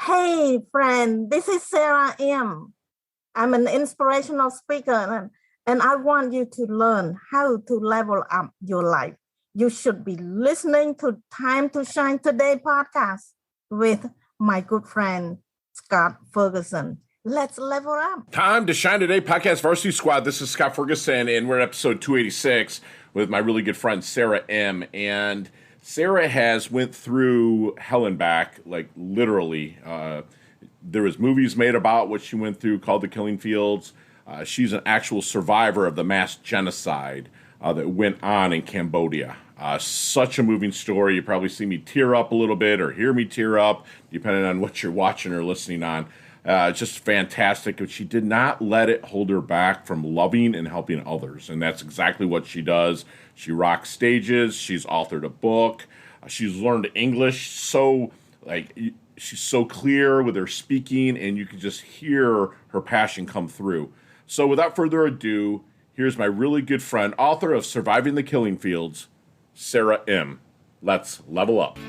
Hey, friend, this is Sara Im. I'm an inspirational speaker and I want you to learn how to level up your life. You should be listening to Time to Shine Today podcast with my good friend, Scott Ferguson. Let's level up. Time to Shine Today podcast Varsity Squad. This is Scott Ferguson, and we're at episode 286 with my really good friend, Sara Im. And Sara has went through hell and back, like literally. There was movies made about what she went through called The Killing Fields. She's an actual survivor of the Mass Genocide that went on in Cambodia. Such a moving story. You probably see me tear up a little bit or hear me tear up, depending on what you're watching or listening on. Just fantastic. But she did not let it hold her back from loving and helping others. And that's exactly what she does. She rocks stages. She's authored a book. She's learned English she's so clear with her speaking, and you can just hear her passion come through. So without further ado, here's my really good friend, author of Surviving the Killing Fields, Sara Im. Let's level up.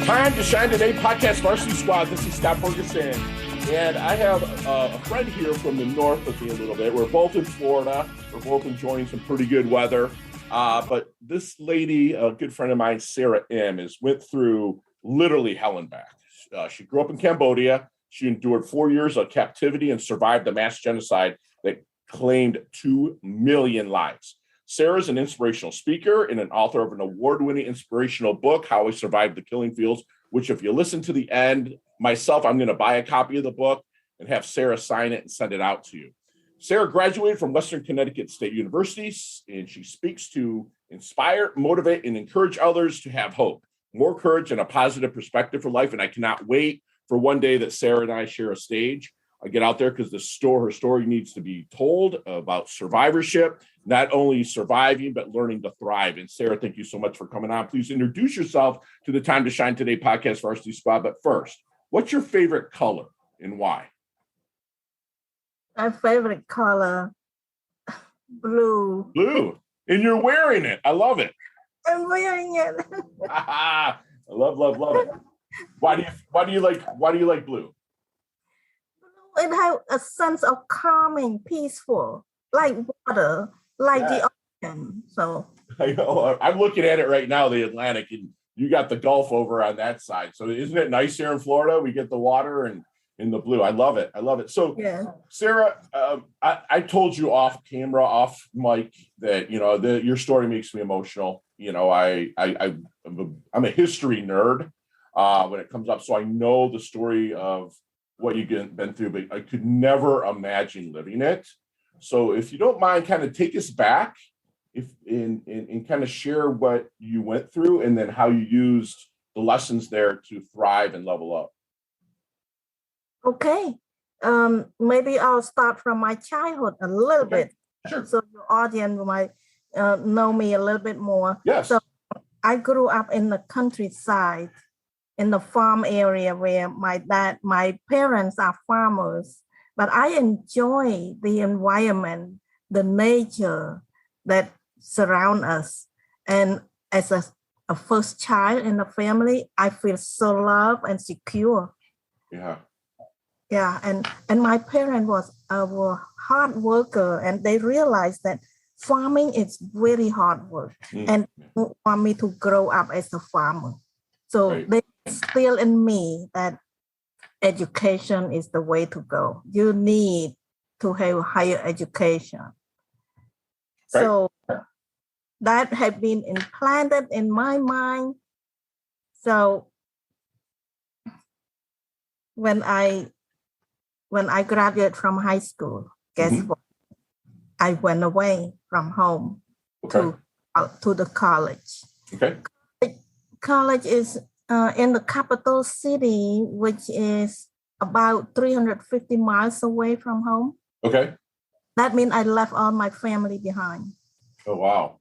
Time to Shine Today podcast Varsity Squad. This is Scott Ferguson, and I have a friend here from the north with me a little bit. We're both in Florida. We're both enjoying some pretty good weather. But this lady, a good friend of mine, Sara Im, went through literally hell and back. She grew up in Cambodia. She endured 4 years of captivity and survived the mass genocide that claimed 2 million lives. Sara's an inspirational speaker and an author of an award-winning inspirational book, How I Survived the Killing Fields, which if you listen to the end, myself, I'm going to buy a copy of the book and have Sara sign it and send it out to you. Sara graduated from Western Connecticut State University, and she speaks to inspire, motivate, and encourage others to have hope, more courage, and a positive perspective for life. And I cannot wait for one day that Sara and I share a stage. I get out there because her story needs to be told about survivorship, not only surviving, but learning to thrive. And Sara, thank you so much for coming on. Please introduce yourself to the Time to Shine Today podcast Varsity Squad. But first, what's your favorite color and why? My favorite color, blue. Blue. And you're wearing it. I love it. I'm wearing it. I love it. Why do you like blue? It has a sense of calming, peaceful, like water, like the ocean. So I know. I'm looking at it right now, the Atlantic, and you got the Gulf over on that side. So isn't it nice here in Florida? We get the water and in the blue. I love it. So yeah. Sara, I told you off camera, off mic that, your story makes me emotional. I'm a history nerd when it comes up. So I know the story of what you've been through, but I could never imagine living it. So if you don't mind, kind of take us back and kind of share what you went through and then how you used the lessons there to thrive and level up. Okay. Maybe I'll start from my childhood a little bit. Sure. So your audience might know me a little bit more. Yes. So I grew up in the countryside, in the farm area where my parents are farmers, but I enjoy the environment, the nature that surround us. And as a first child in the family, I feel so loved and secure. Yeah. Yeah, and my parents were hard worker, and they realized that farming is very hard work, and they want me to grow up as a farmer. So they instill in me that education is the way to go. You need to have higher education. Right. So that had been implanted in my mind. So when I graduated from high school, guess what? I went away from home to the college. Okay. College is in the capital city, which is about 350 miles away from home. Okay. That means I left all my family behind. Oh, wow.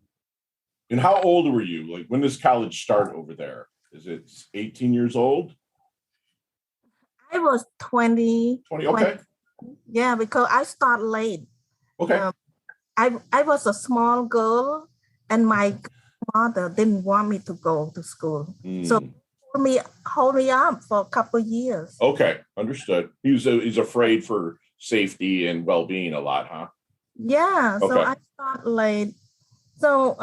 And how old were you? Like, when does college start over there? Is it 18 years old? I was 20. 20, okay. Yeah, because I started late. Okay. I was a small girl, and my mother didn't want me to go to school. Mm. So hold me up for a couple of years. Okay, understood. He's afraid for safety and well-being a lot, huh? Yeah, so I started late. So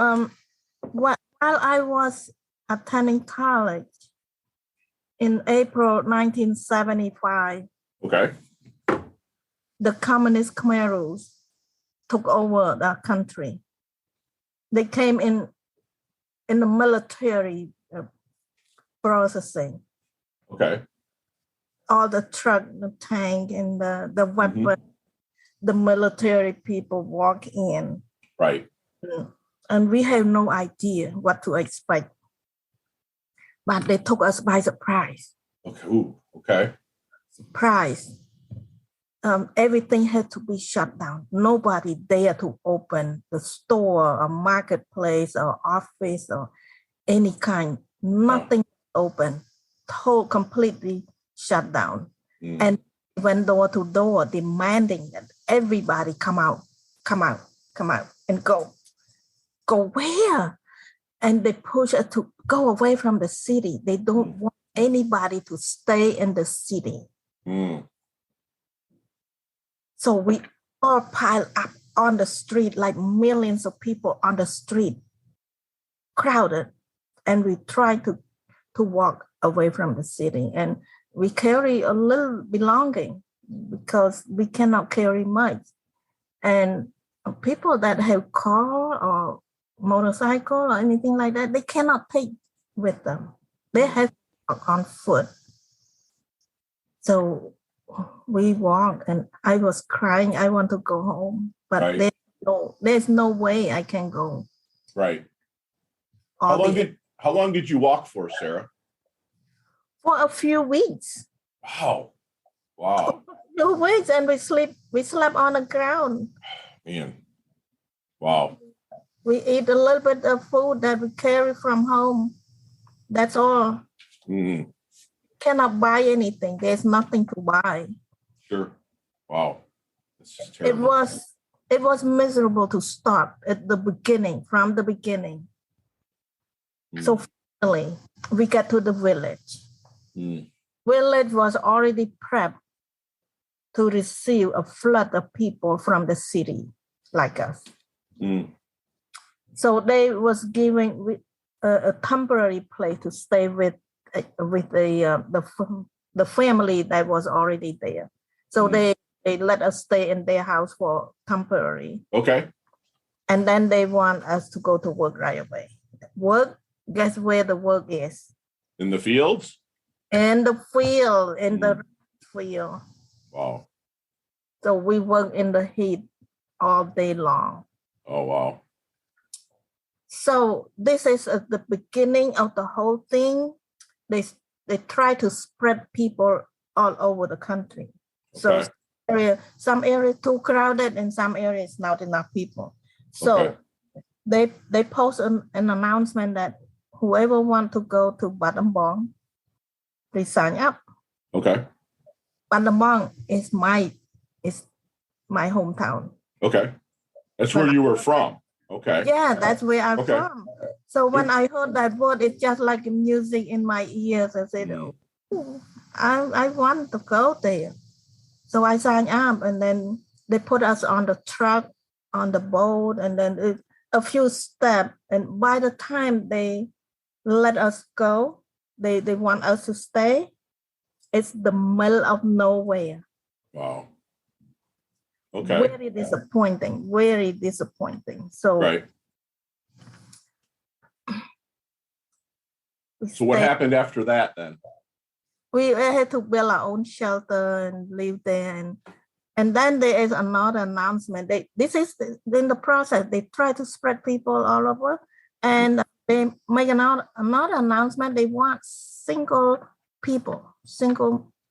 while I was attending college in April 1975, okay, the communist Khmer Rouge took over the country. They came in the military processing. Okay. All the truck, the tank, and the weapon, the military people walk in. Right. And we have no idea what to expect. But they took us by surprise. Okay. Ooh, okay. Surprise. Everything had to be shut down. Nobody dared to open the store or marketplace or office or any kind. Nothing open. Completely shut down. And went door to door demanding that everybody come out, and go. Go where? And they push us to go away from the city. They don't want anybody to stay in the city. So we all pile up on the street, like millions of people on the street, crowded. And we try to walk away from the city. And we carry a little belonging because we cannot carry much. And people that have car or motorcycle or anything like that, they cannot take with them. They have to walk on foot. So we walk, and I was crying. I want to go home, but there's no way I can go. Right. How long did you walk for, Sara? For a few weeks. Wow. A few weeks, and we slept on the ground. Man. Wow. We eat a little bit of food that we carry from home. That's all. Cannot buy anything. There's nothing to buy. Sure. Wow. This is terrible. It was miserable to start at the beginning, from the beginning. So finally, we got to the village. Village was already prepped to receive a flood of people from the city like us. So they was giving a temporary place to stay with the family that was already there. So they let us stay in their house for temporary. Okay. And then they want us to go to work right away. Work, guess where the work is? In the fields? In the field, the field. Wow. So we work in the heat all day long. Oh, wow. So this is at the beginning of the whole thing. They try to spread people all over the country. Okay. So some areas too crowded and some areas not enough people. So they post an announcement that whoever want to go to Battambang, they sign up. Okay. Battambang is my hometown. Okay. That's where you were from. Okay. Yeah, that's where I'm from. So when I heard that word, it's just like music in my ears. I said, I want to go there. So I signed up, and then they put us on the truck, on the boat, and then a few steps. And by the time they let us go, they want us to stay. It's the middle of nowhere. Wow. Okay. Very disappointing. Very disappointing. So. Right. So what happened after that then? We had to build our own shelter and live there, and then there is another announcement. This is in the process. They try to spread people all over, and they make another announcement. They want single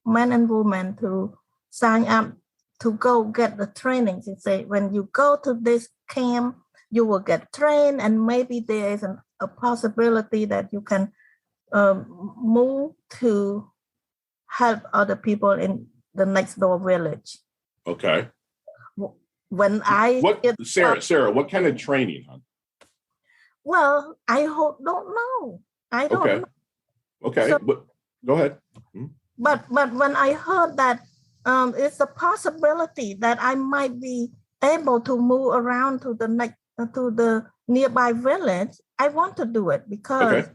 men and women to sign up to go get the training. They say when you go to this camp, you will get trained, and maybe there is a possibility that you can move to help other people in the next door village. Okay. When Sara, what kind of training, hon? Well, don't know. I don't Okay. know. Okay. So, But go ahead. but when I heard that it's a possibility that I might be able to move around to the nearby village, I want to do it because Okay.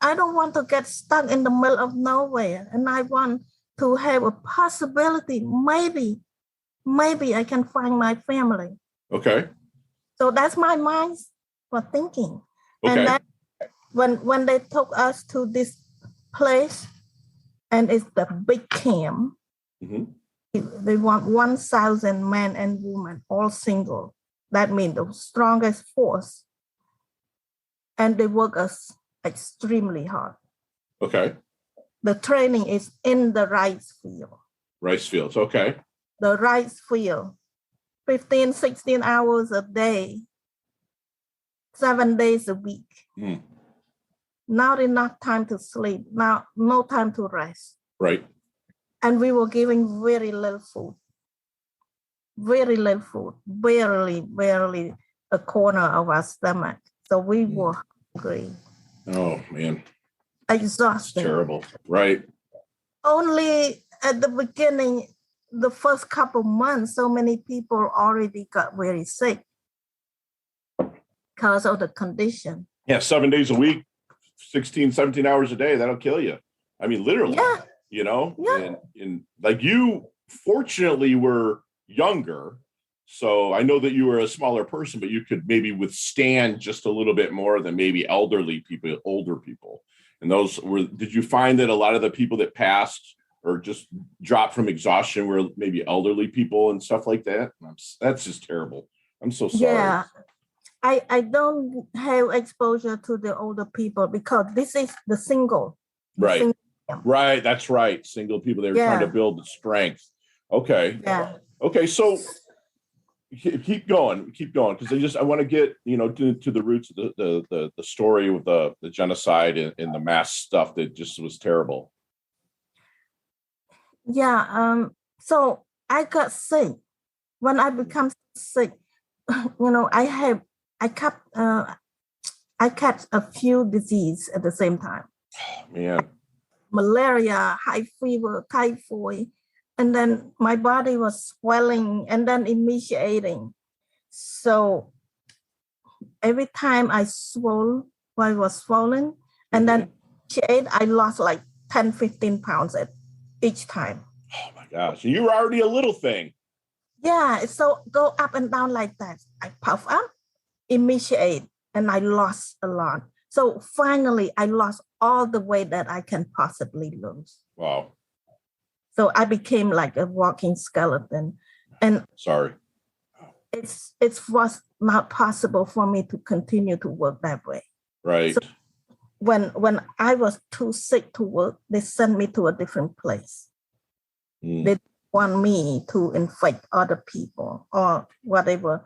I don't want to get stuck in the middle of nowhere, and I want to have a possibility. Maybe I can find my family. Okay. So that's my mind for thinking. Okay. And then when they took us to this place, and it's the big camp, they want 1,000 men and women, all single. That means the strongest force. And they work us extremely hard. Okay. The training is in the rice field. Rice fields. Okay. The rice field, 15, 16 hours a day, 7 days a week. Not enough time to sleep. Now, no time to rest. Right. And we were giving very little food. Very little food. Barely a corner of our stomach. So we were hungry. Oh, man. Exhausted. It's terrible. Right. Only at the beginning, the first couple months, so many people already got very sick because of the condition. Yeah, 7 days a week, 16, 17 hours a day, that'll kill you. I mean, literally, you know, and like you fortunately were younger. So I know that you were a smaller person, but you could maybe withstand just a little bit more than maybe elderly people, older people. And did you find that a lot of the people that passed or just dropped from exhaustion were maybe elderly people and stuff like that? That's just terrible. I'm so sorry. Yeah. I don't have exposure to the older people because this is the single. Right. Right. That's right. Single people, they were trying to build the strength. Okay. Yeah. Okay. So keep going. Because I want to get, to the roots of the story with the genocide and the mass stuff that just was terrible. Yeah. So I got sick. When I become sick, I catch a few diseases at the same time. Oh, man. Malaria, high fever, typhoid, and then my body was swelling and then emaciating. So every time I was swollen, and then I lost like 10, 15 pounds at each time. Oh my gosh. You were already a little thing. Yeah, so go up and down like that. I puff up, emaciate, and I lost a lot. So finally, I lost all the weight that I can possibly lose. Wow. So I became like a walking skeleton. And sorry. It was not possible for me to continue to work that way. Right. So when I was too sick to work, they sent me to a different place. They want me to infect other people or whatever.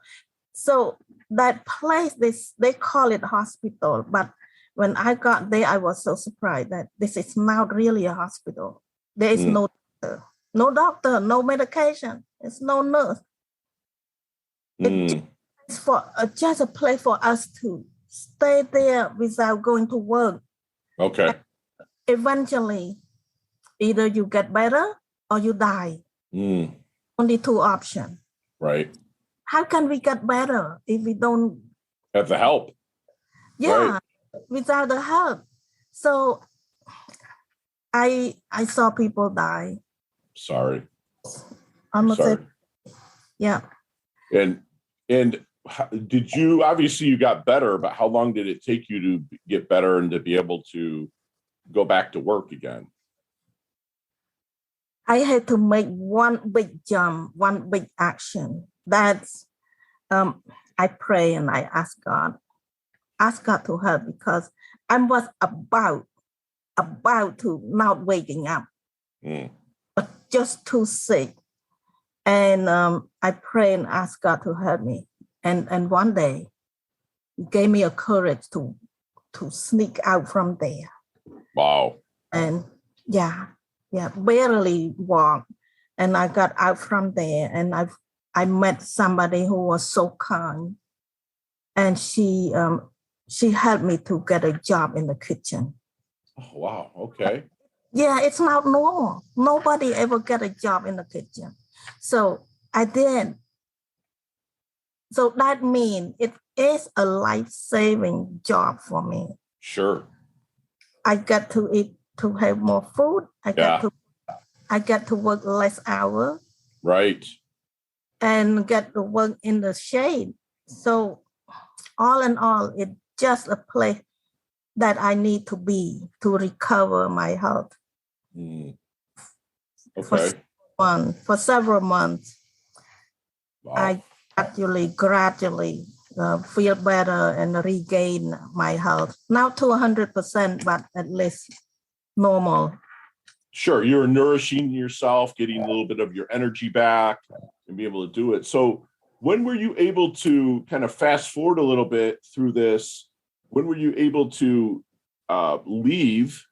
So that place, they call it hospital. But when I got there, I was so surprised that this is not really a hospital. There is no doctor, no medication. There's no nurse. It's just a place for us to stay there without going to work. Okay. And eventually, either you get better or you die. Only two options. Right. How can we get better if we don't have the help? Yeah, right. Without the help. So I saw people die. Sorry. Sorry. Yeah. And did you, obviously you got better, but how long did it take you to get better and to be able to go back to work again? I had to make one big jump, one big action. That's, I pray and I ask God to help because I was about to not waking up, but just too sick. And I pray and ask God to help me. And one day, He gave me a courage to sneak out from there. Wow. And barely walk. And I got out from there and I met somebody who was so kind. And she she helped me to get a job in the kitchen. Oh, wow. Okay. Yeah, it's not normal. Nobody ever get a job in the kitchen. So I did. So that means it is a life-saving job for me. Sure. I get to eat, to have more food. I get to work less hours. Right. And get to work in the shade. So all in all, it's just a place that I need to be to recover my health. Okay. For several months. Wow. I gradually feel better and regain my health. Not to 100%, but at least normal. Sure. You're nourishing yourself, getting a little bit of your energy back and be able to do it. So when were you able to kind of fast forward a little bit through this? When were you able to leave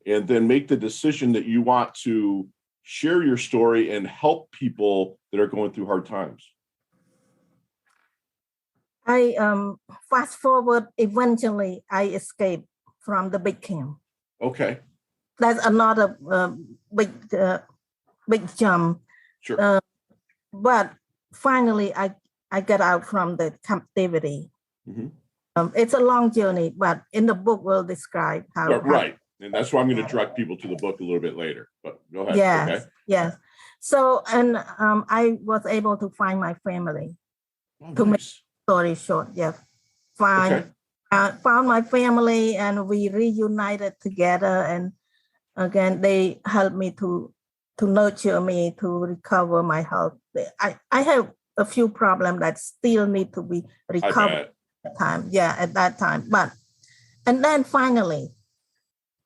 and then make the decision that you want to share your story and help people that are going through hard times? I fast forward, eventually I escaped from the big camp. Okay. That's another big jump. Sure. But finally, I got out from the captivity. Mm-hmm. It's a long journey, but in the book we'll describe how. Right. And that's why I'm going to direct people to the book a little bit later. But go ahead. Yes. Okay. Yes. So, and I was able to find my family. To make the story short, yes. Found my family, and we reunited together. And again, they helped me to nurture me to recover my health. I have a few problems that still need to be recovered at that time. And then finally,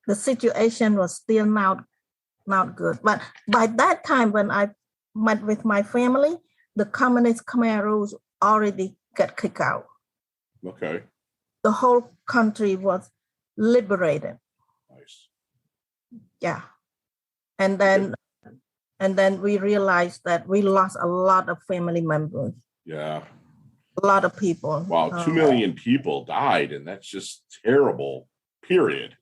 the situation was still not good. But by that time, when I met with my family, the communist Khmer rules already got kicked out. Okay. The whole country was liberated. Nice. Yeah. And then we realized that we lost a lot of family members. Yeah. A lot of people. Wow, 2 million people died, and that's just terrible. Period.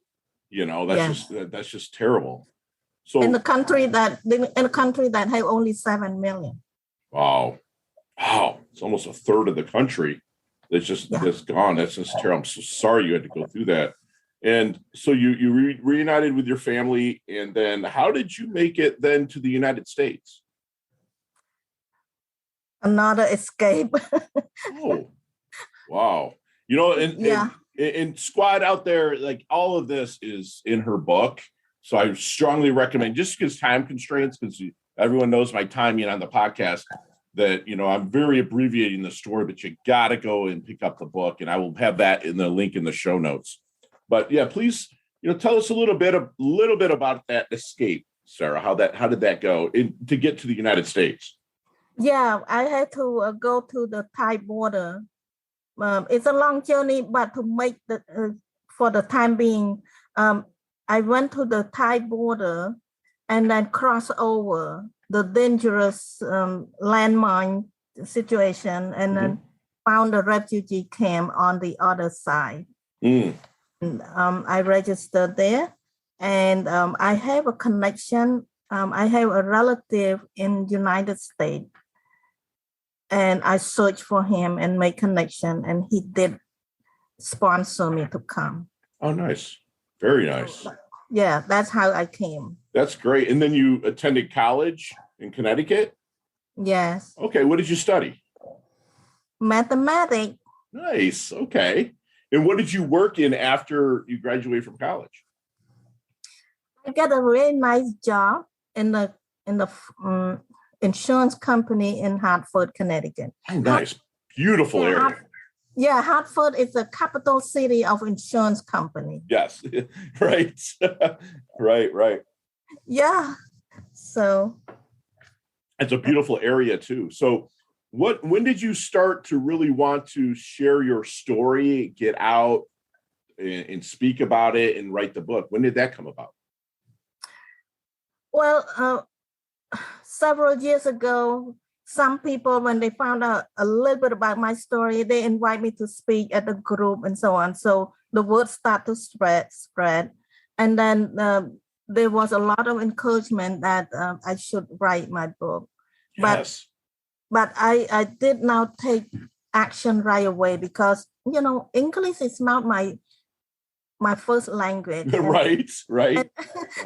That's just terrible. So in a country that have only 7 million. Wow. It's almost a third of the country that's just gone. That's just terrible. I'm so sorry you had to go through that. And so you reunited with your family, and then how did you make it then to the United States? Another escape. Oh, wow. And squad out there, like all of this is in her book. So I strongly recommend, just because time constraints, because everyone knows my timing on the podcast, that, I'm very abbreviating the story, but you got to go and pick up the book, and I will have that in the link in the show notes. But yeah, please, tell us a little bit about that escape, Sara. How did that go to get to the United States? Yeah, I had to go to the Thai border. It's a long journey, but to make for the time being, I went to the Thai border and then crossed over the dangerous landmine situation, and then found a refugee camp on the other side. And, I registered there, and I have a connection. I have a relative in United States, and I searched for him and made connection, and he did sponsor me to come. Oh, nice. Very nice. Yeah, that's how I came. That's great. And then you attended college in Connecticut? Yes. Okay. What did you study? Mathematics. Nice. Okay. And what did you work in after you graduated from college? I got a really nice job in the insurance company in Hartford, Connecticut. Oh, nice. Beautiful area. Yeah, Hartford is the capital city of insurance company. Yes. Right. Right. Yeah. So it's a beautiful area too. So when did you start to really want to share your story, get out and speak about it and write the book? When did that come about? Well, several years ago, some people, when they found out a little bit about my story, they invite me to speak at the group and so on. So the word started to spread. And then there was a lot of encouragement that I should write my book. Yes. But I did not take action right away because, English is not my first language. Right.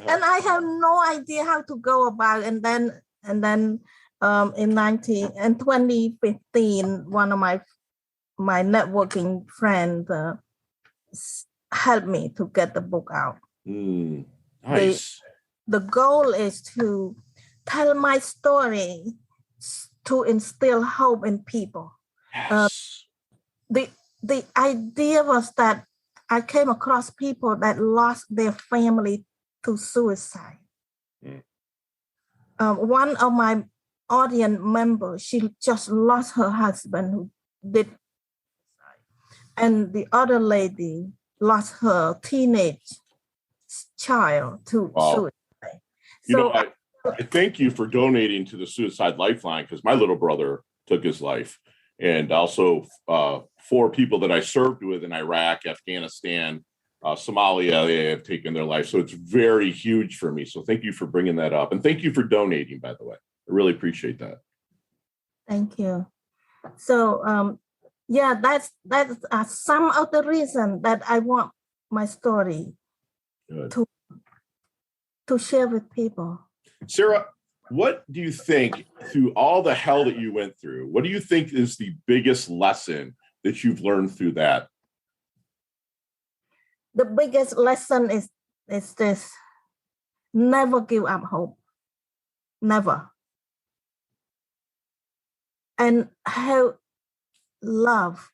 And I have no idea how to go about it. And then in 2015, one of my networking friends helped me to get the book out. Nice. The goal is to tell my story to instill hope in people. Yes. The idea was that I came across people that lost their family to suicide. One of my audience members, she just lost her husband who did suicide. And the other lady lost her teenage child to suicide. I thank you for donating to the Suicide Lifeline, because my little brother took his life. And also 4 people that I served with in Iraq, Afghanistan, Somalia, they have taken their life. So it's very huge for me. So thank you for bringing that up. And thank you for donating, by the way. I really appreciate that. Thank you. So, that's some of the reason that I want my story to share with people. Sara, what do you think, through all the hell that you went through, what do you think is the biggest lesson that you've learned through that? The biggest lesson is this: never give up hope. Never. And have love.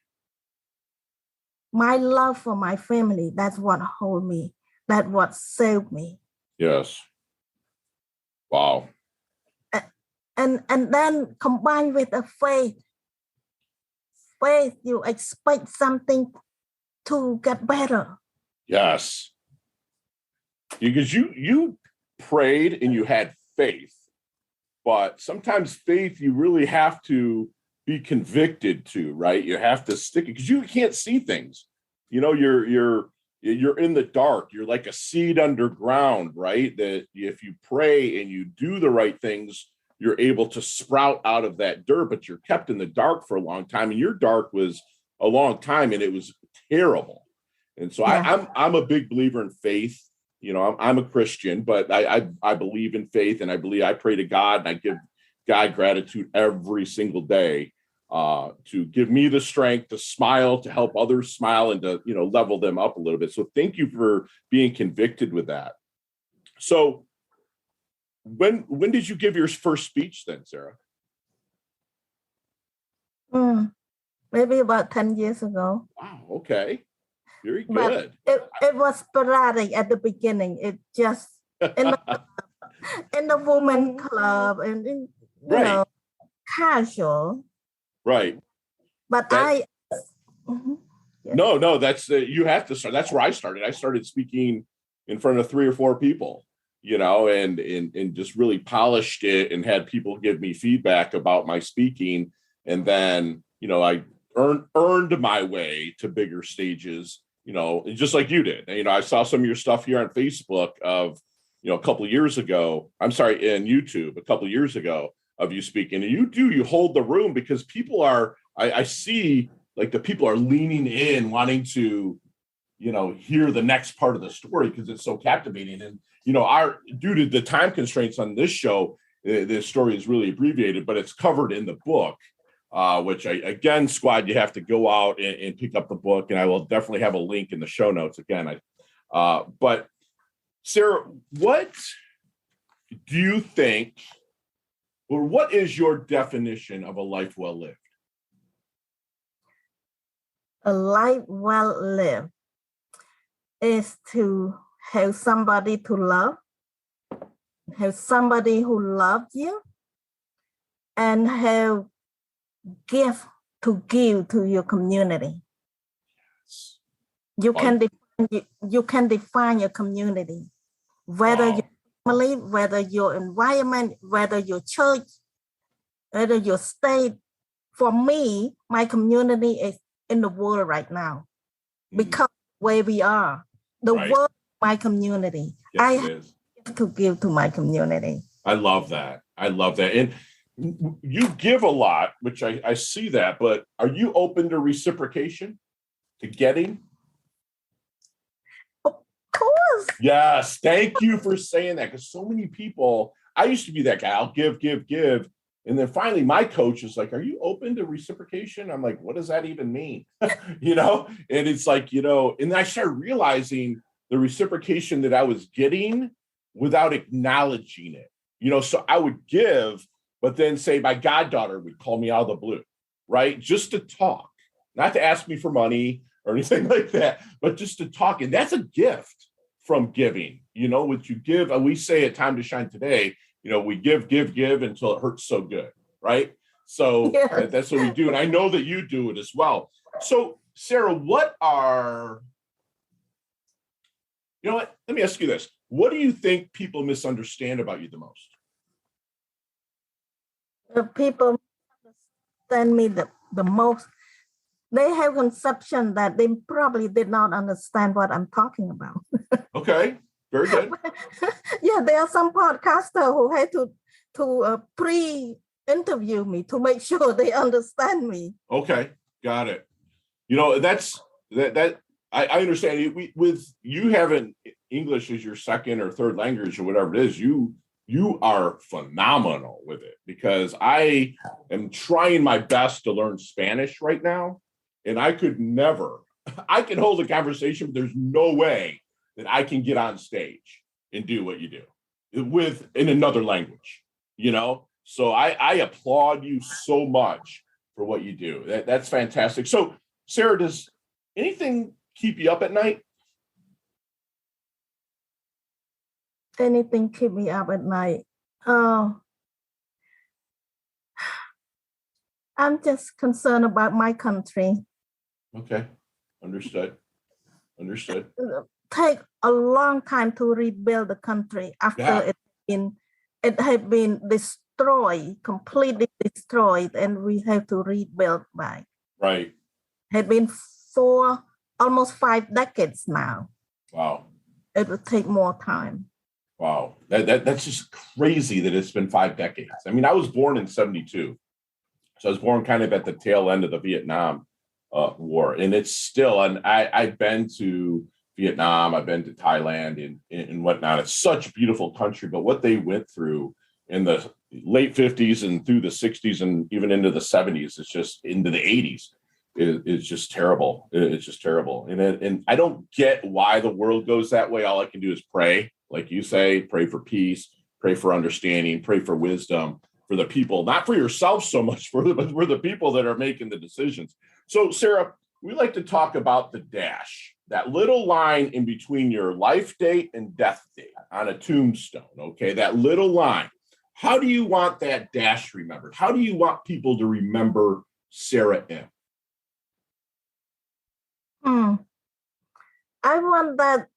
My love for my family, that's what hold me. That's what saved me. Yes. Wow. And then combined with a faith, you expect something to get better. Yes. Because you prayed and you had faith, but sometimes faith you really have to be convicted to, right? You have to stick it because you can't see things. You're in the dark. You're like a seed underground, right? That if you pray and you do the right things, you're able to sprout out of that dirt, but you're kept in the dark for a long time. And your dark was a long time and it was terrible. And so I'm a big believer in faith. I'm a Christian, but I believe in faith, and I pray to God, and I give God gratitude every single day to give me the strength to smile, to help others smile, and to, level them up a little bit. So thank you for being convicted with that. So when did you give your first speech then, Sara? Maybe about 10 years ago. Wow. Okay. Very good. But it was sporadic at the beginning. It just in the women club and casual. Right. But No, that's you have to start. That's where I started. I started speaking in front of 3 or 4 people, and just really polished it and had people give me feedback about my speaking. And then, I earned my way to bigger stages, just like you did. I saw some of your stuff here on Facebook of, a couple of years ago, in YouTube, a couple of years ago of you speaking, and you hold the room because people are, I see like the people are leaning in, wanting to, hear the next part of the story because it's so captivating. And, due to the time constraints on this show, the story is really abbreviated, but it's covered in the book. Which again, squad, you have to go out and pick up the book, and I will definitely have a link in the show notes again. But Sara, what do you think, or what is your definition of a life well lived? A life well lived is to have somebody to love, have somebody who loves you, and have gift to give to your community. Yes. You can define your community, whether your family, whether your environment, whether your church. whether your state. For me, my community is in the world right now because where we are, the world, my community. Yes, I it is. have to give to my community. I love that. And you give a lot, which I see that, but are you open to reciprocation, to getting? Of course. Yes. Thank you for saying that. Because so many people, I used to be that guy. I'll give. And then finally my coach is like, are you open to reciprocation? I'm like, what does that even mean? And it's like, and I started realizing the reciprocation that I was getting without acknowledging it. So I would give, but then say my goddaughter would call me out of the blue, right? Just to talk, not to ask me for money or anything like that, but just to talk. And that's a gift from giving, what you give. And we say at Time to Shine today, we give until it hurts so good, right? So that's what we do. And I know that you do it as well. So Sara, let me ask you this. What do you think people misunderstand about you the most? The people understand me the most. They have conception that they probably did not understand what I'm talking about. Okay, very good. Yeah, there are some podcasters who had to pre-interview me to make sure they understand me. Okay, got it. That's that. I understand. With you having English as your second or third language or whatever it is, you are phenomenal with it, because I am trying my best to learn Spanish right now, and I can hold a conversation, but there's no way that I can get on stage and do what you do in another language, So I applaud you so much for what you do. That's fantastic. So Sara, does anything keep you up at night? Anything keep me up at night? I'm just concerned about my country. Okay, understood. Take a long time to rebuild the country after it had been destroyed, completely destroyed, and we have to rebuild back. Right. It had been almost 5 decades now. Wow. It will take more time. Wow. That's just crazy that it's been 5 decades. I mean, I was born in 1972. So I was born kind of at the tail end of the Vietnam War. And it's still, and I've been to Vietnam, I've been to Thailand and whatnot. It's such a beautiful country, but what they went through in the late 50s and through the 60s and even into the 70s, it's just into the 80s. It's just terrible. It's just terrible. And I don't get why the world goes that way. All I can do is pray, like you say, pray for peace, pray for understanding, pray for wisdom for the people, not for yourself so much, but for the people that are making the decisions. So Sara, we like to talk about the dash, that little line in between your life date and death date on a tombstone. Okay, that little line. How do you want that dash remembered? How do you want people to remember Sara Im? I want that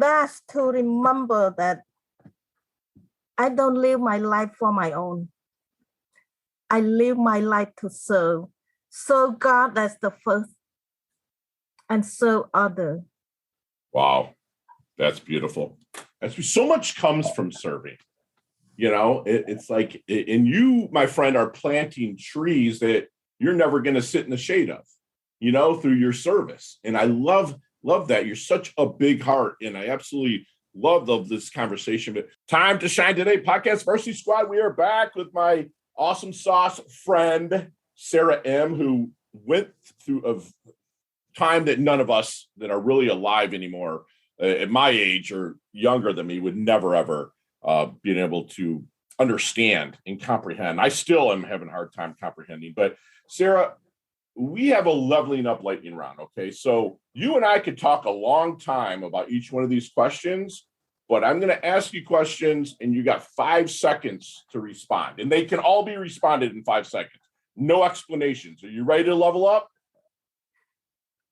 dash to remember that I don't live my life for my own. I live my life to serve. Serve God, that's the first, and serve others. Wow, that's beautiful. So much comes from serving. It's like, and you, my friend, are planting trees that you're never going to sit in the shade of, through your service. And I love that. You're such a big heart. And I absolutely love this conversation. But Time to Shine Today podcast Varsity Squad. We are back with my awesome sauce friend, Sara Im, who went through a time that none of us that are really alive anymore at my age or younger than me would never, ever being able to understand and comprehend. I still am having a hard time comprehending. But Sara, we have a leveling up lightning round. Okay. So you and I could talk a long time about each one of these questions, but I'm going to ask you questions and you got 5 seconds to respond, and they can all be responded in 5 seconds. No explanations. Are you ready to level up?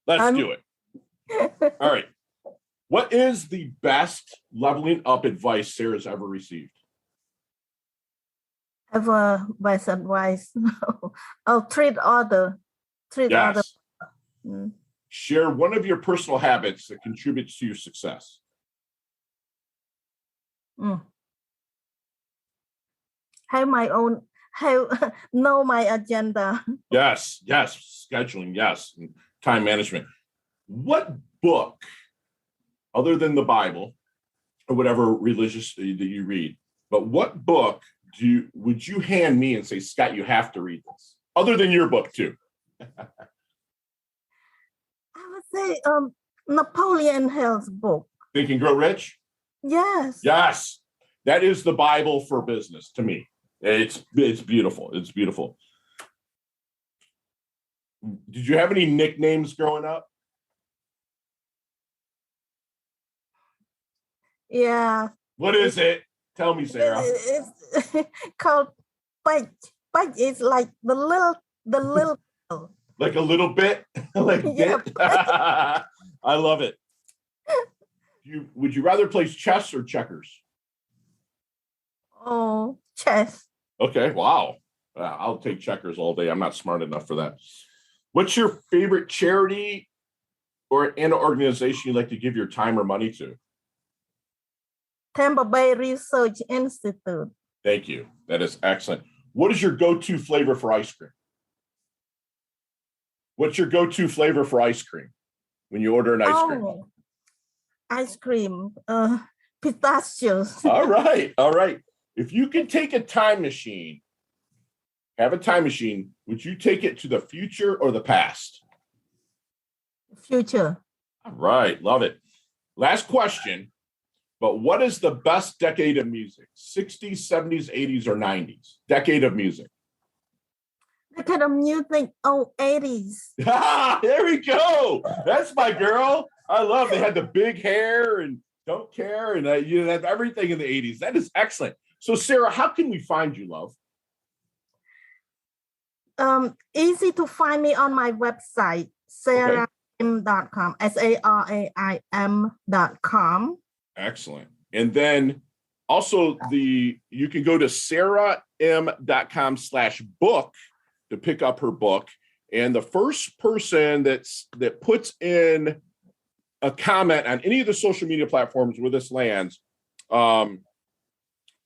Let's do it. All right. What is the best leveling up advice Sara's ever received? Ever best advice? I'll treat other. Yes. Mm. Share one of your personal habits that contributes to your success. Have know my agenda. Yes. Scheduling. Yes. And time management. What book, other than the Bible or whatever religious that you read, but what book would you hand me and say, Scott, you have to read this, other than your book too? I would say Napoleon Hill's book. Think and Grow Rich? Yes. That is the Bible for business to me. It's beautiful. It's beautiful. Did you have any nicknames growing up? Yeah. What is it? Tell me, Sarah. It's called Bite. Bite is like the little. Like a little bit? Like yeah, bit? I love it. Would you rather play chess or checkers? Oh, chess. Okay, wow. I'll take checkers all day. I'm not smart enough for that. What's your favorite charity or an organization you'd like to give your time or money to? Tampa Bay Research Institute. Thank you. That is excellent. What is your go-to flavor for ice cream? What's your go-to flavor for ice cream when you order an ice cream? Ice cream, pistachios. All right. If you could take a time machine, would you take it to the future or the past? Future. All right. Love it. Last question. But what is the best decade of music? 60s, 70s, 80s, or 90s? Decade of music. Decade of music, 80s. There we go. That's my girl. I love they had the big hair and don't care. And you have everything in the 80s. That is excellent. So, Sarah, how can we find you, love? Easy to find me on my website, saraim.com, SARAIM.com. Excellent. And then also you can go to saraim.com/book to pick up her book. And the first person that puts in a comment on any of the social media platforms where this lands,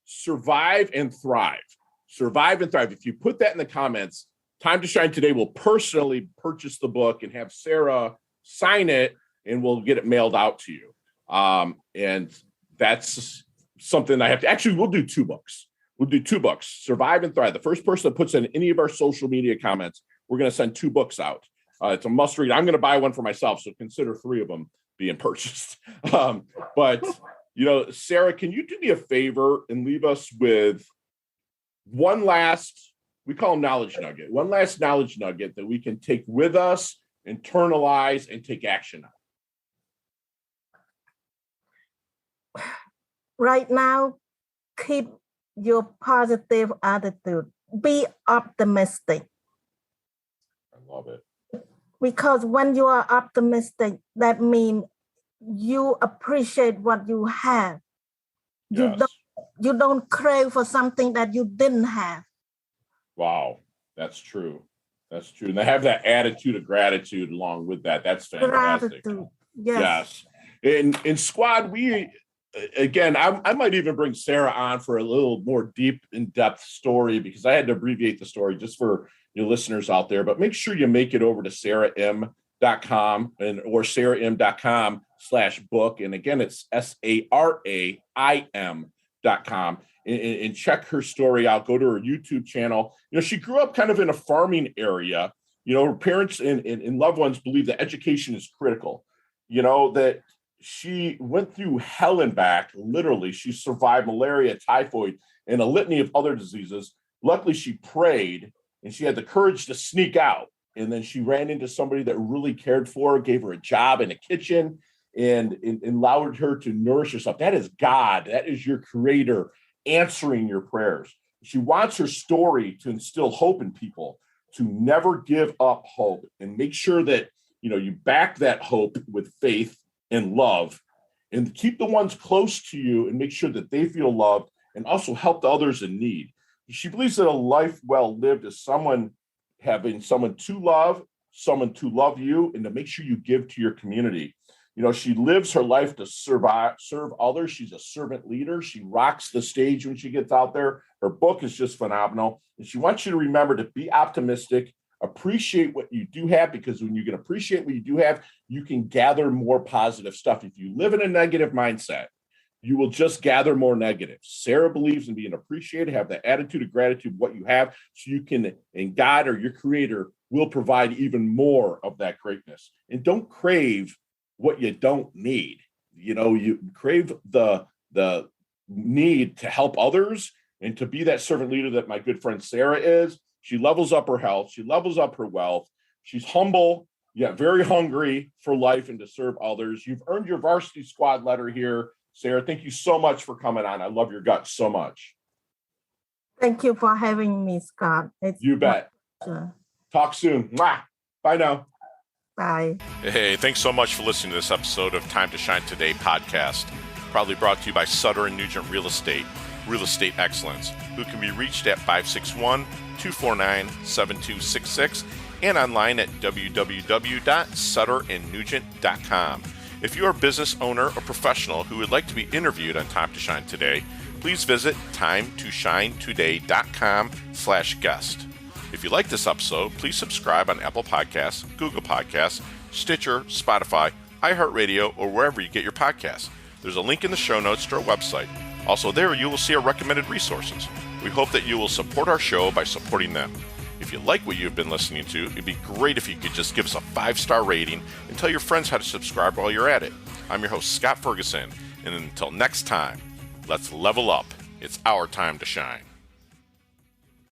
survive and thrive. If you put that in the comments, Time to Shine Today will personally purchase the book and have Sarah sign it, and we'll get it mailed out to you. And that's something I have to, actually, we'll do two books. Survive and Thrive. The first person that puts in any of our social media comments, we're going to send 2 books out. It's a must read. I'm going to buy one for myself, so consider 3 of them being purchased. But, Sarah, can you do me a favor and leave us with one last, we call them knowledge nugget, one last knowledge nugget that we can take with us, internalize, and take action on? Right now, keep your positive attitude. Be optimistic. I love it. Because when you are optimistic, that means you appreciate what you have. Yes. You don't crave for something that you didn't have. Wow, that's true. And they have that attitude of gratitude along with that. That's fantastic. Gratitude. Yes. And squad, I might even bring Sarah on for a little more deep, in-depth story, because I had to abbreviate the story just for your listeners out there. But make sure you make it over to saraim.com or saraim.com/book. And again, it's SARAIM.com. And check her story out. Go to her YouTube channel. She grew up kind of in a farming area. Her parents and loved ones believe that education is critical. That she went through hell and back. Literally, she survived malaria, typhoid, and a litany of other diseases. Luckily, she prayed and she had the courage to sneak out. And then she ran into somebody that really cared for her, gave her a job in a kitchen, and allowed her to nourish herself. That is God. That is your creator answering your prayers. She wants her story to instill hope in people, to never give up hope, and make sure that you back that hope with faith and love, and keep the ones close to you and make sure that they feel loved, and also help the others in need. she believes that a life well lived is having someone to love you, and to make sure you give to your community. She lives her life to serve others. She's a servant leader. She rocks the stage when she gets out there. Her book is just phenomenal. And she wants you to remember to be optimistic, appreciate what you do have, because when you can appreciate what you do have, you can gather more positive stuff. If you live in a negative mindset, you will just gather more negative. Sara believes in being appreciated, have the attitude of gratitude, what you have, so you can, and God or your creator will provide even more of that greatness. And don't crave what you don't need. You crave the need to help others and to be that servant leader that my good friend Sara is. She levels up her health. She levels up her wealth. She's humble, yet very hungry for life and to serve others. You've earned your varsity squad letter here, Sara. Thank you so much for coming on. I love your guts so much. Thank you for having me, Scott. You bet. Talk soon. Mwah. Bye now. Bye. Hey, thanks so much for listening to this episode of Time to Shine Today podcast, proudly brought to you by Sutter & Nugent Real Estate Excellence, who can be reached at 561-249-7266 and online at www.sutterandnugent.com. If you're a business owner or professional who would like to be interviewed on Time to Shine Today, please visit timetoshinetoday.com/guest. If you like this episode, please subscribe on Apple Podcasts, Google Podcasts, Stitcher, Spotify, iHeartRadio, or wherever you get your podcasts. There's a link in the show notes to our website. Also there, you will see our recommended resources. We hope that you will support our show by supporting them. If you like what you've been listening to, it'd be great if you could just give us a 5-star rating and tell your friends how to subscribe while you're at it. I'm your host, Scott Ferguson, and until next time, let's level up. It's our time to shine.